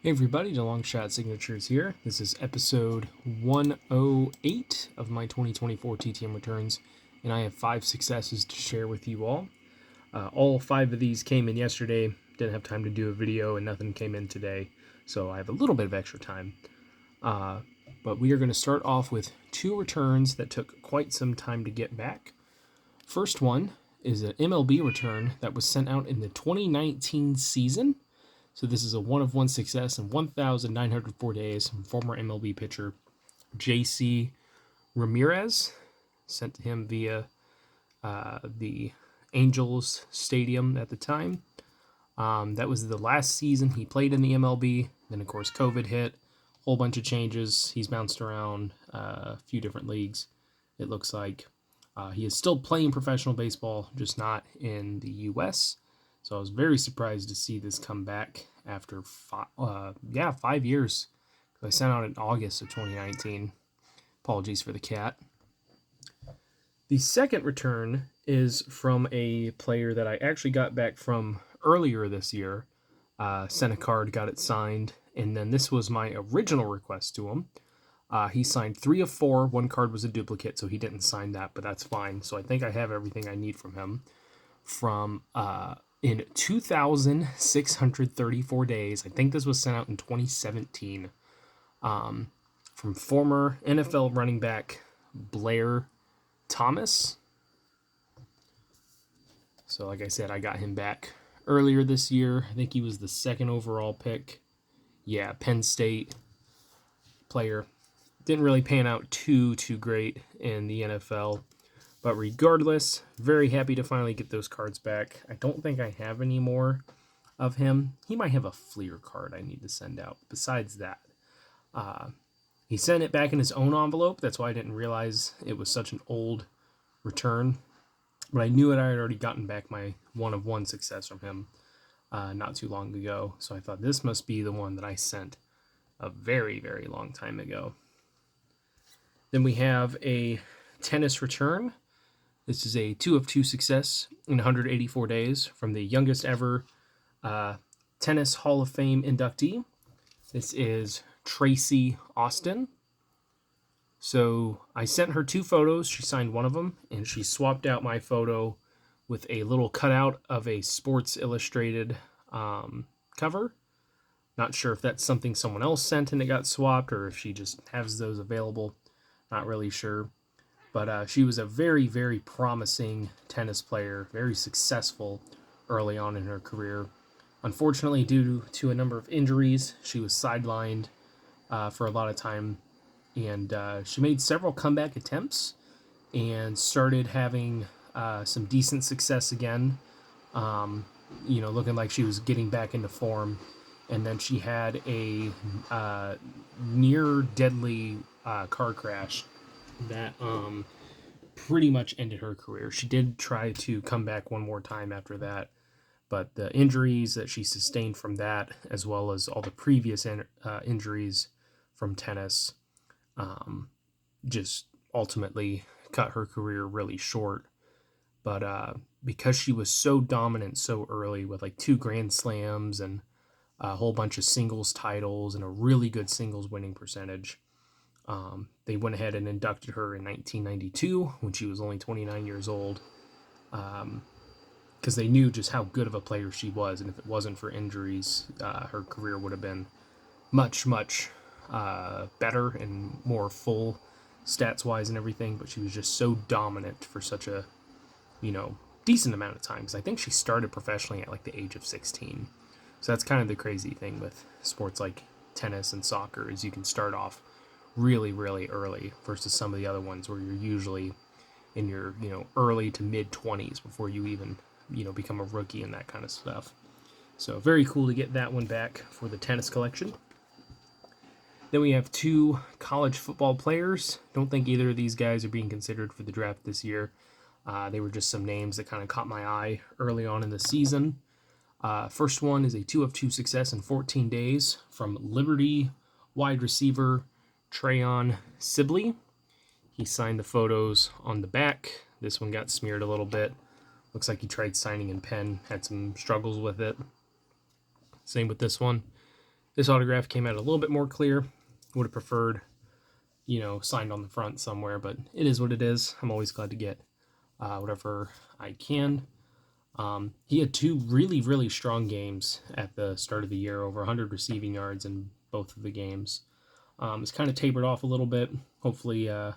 Hey everybody, the Long Shot Signatures here. This is episode 108 of my 2024 TTM returns, and I have 5 successes to share with you all. All 5 of these came in yesterday, didn't have time to do a video, and nothing came in today, so I have a little bit of extra time. But we are going to start off with 2 returns that took quite some time to get back. First one is an MLB return that was sent out in the 2019 season. So this is a 1-of-1 success in 1,904 days from former MLB pitcher J.C. Ramirez. Sent to him via the Angels Stadium at the time. That was the last season he played in the MLB. Then, of course, COVID hit. Whole bunch of changes. He's bounced around a few different leagues, it looks like. He is still playing professional baseball, just not in the U.S., so I was very surprised to see this come back after 5 years. I sent out in August of 2019. Apologies for the cat. The second return is from a player that I actually got back from earlier this year. Sent a card, got it signed, and then this was my original request to him. He signed 3 of 4. One card was a duplicate, so he didn't sign that, but that's fine. So I think I have everything I need from him. From in 2,634 days. I think this was sent out in 2017. From former NFL running back Blair Thomas. So like I said, I got him back earlier this year. I think he was the 2nd overall pick. Yeah, Penn State player. Didn't really pan out too great in the NFL. But regardless, very happy to finally get those cards back. I don't think I have any more of him. He might have a Fleer card I need to send out. Besides that, he sent it back in his own envelope. That's why I didn't realize it was such an old return. But I knew it. I had already gotten back my 1-of-1 success from him not too long ago. So I thought this must be the one that I sent a very, very long time ago. Then we have a tennis return. This is a 2-of-2 success in 184 days from the youngest ever Tennis Hall of Fame inductee. This is Tracy Austin. So I sent her 2 photos. She signed one of them, and she swapped out my photo with a little cutout of a Sports Illustrated cover. Not sure if that's something someone else sent and it got swapped, or if she just has those available. Not really sure. But she was a very, very promising tennis player, very successful early on in her career. Unfortunately, due to a number of injuries, she was sidelined for a lot of time. And she made several comeback attempts and started having some decent success again. Looking like she was getting back into form. And then she had a near deadly car crash that pretty much ended her career. She did try to come back one more time after that, but the injuries that she sustained from that, as well as all the previous injuries from tennis, just ultimately cut her career really short. But because she was so dominant so early with like 2 Grand Slams and a whole bunch of singles titles and a really good singles winning percentage, they went ahead and inducted her in 1992 when she was only 29 years old, because they knew just how good of a player she was, and if it wasn't for injuries, her career would have been much, much better and more full stats-wise and everything, but she was just so dominant for such a, decent amount of time, because I think she started professionally at like the age of 16. So that's kind of the crazy thing with sports like tennis and soccer, is you can start off really, really early versus some of the other ones where you're usually in your, early to mid 20s before you even, become a rookie and that kind of stuff. So very cool to get that one back for the tennis collection. Then we have 2 college football players. Don't think either of these guys are being considered for the draft this year. They were just some names that kind of caught my eye early on in the season. First one is a 2-of-2 success in 14 days from Liberty wide receiver Trayon Sibley. He signed the photos on the back. This one got smeared a little bit. Looks like he tried signing in pen, had some struggles with it. Same with this one. This autograph came out a little bit more clear. Would have preferred, signed on the front somewhere, but it is what it is. I'm always glad to get whatever I can. He had 2 really, really strong games at the start of the year, over 100 receiving yards in both of the games. It's kind of tapered off a little bit. Hopefully, the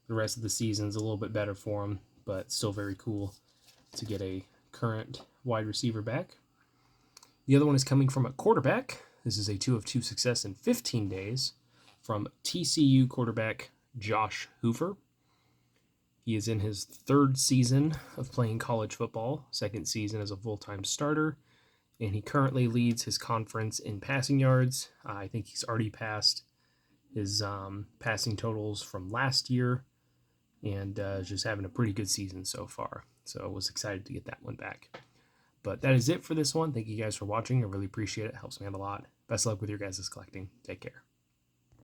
rest of the season's a little bit better for him, but still very cool to get a current wide receiver back. The other one is coming from a quarterback. This is a 2 of 2 success in 15 days from TCU quarterback Josh HOFer. He is in his 3rd season of playing college football, 2nd season as a full-time starter, and he currently leads his conference in passing yards. I think he's already passed his passing totals from last year, and just having a pretty good season so far. So I was excited to get that one back. But that is it for this one. Thank you guys for watching. I really appreciate it. It helps me out a lot. Best of luck with your guys' collecting. Take care.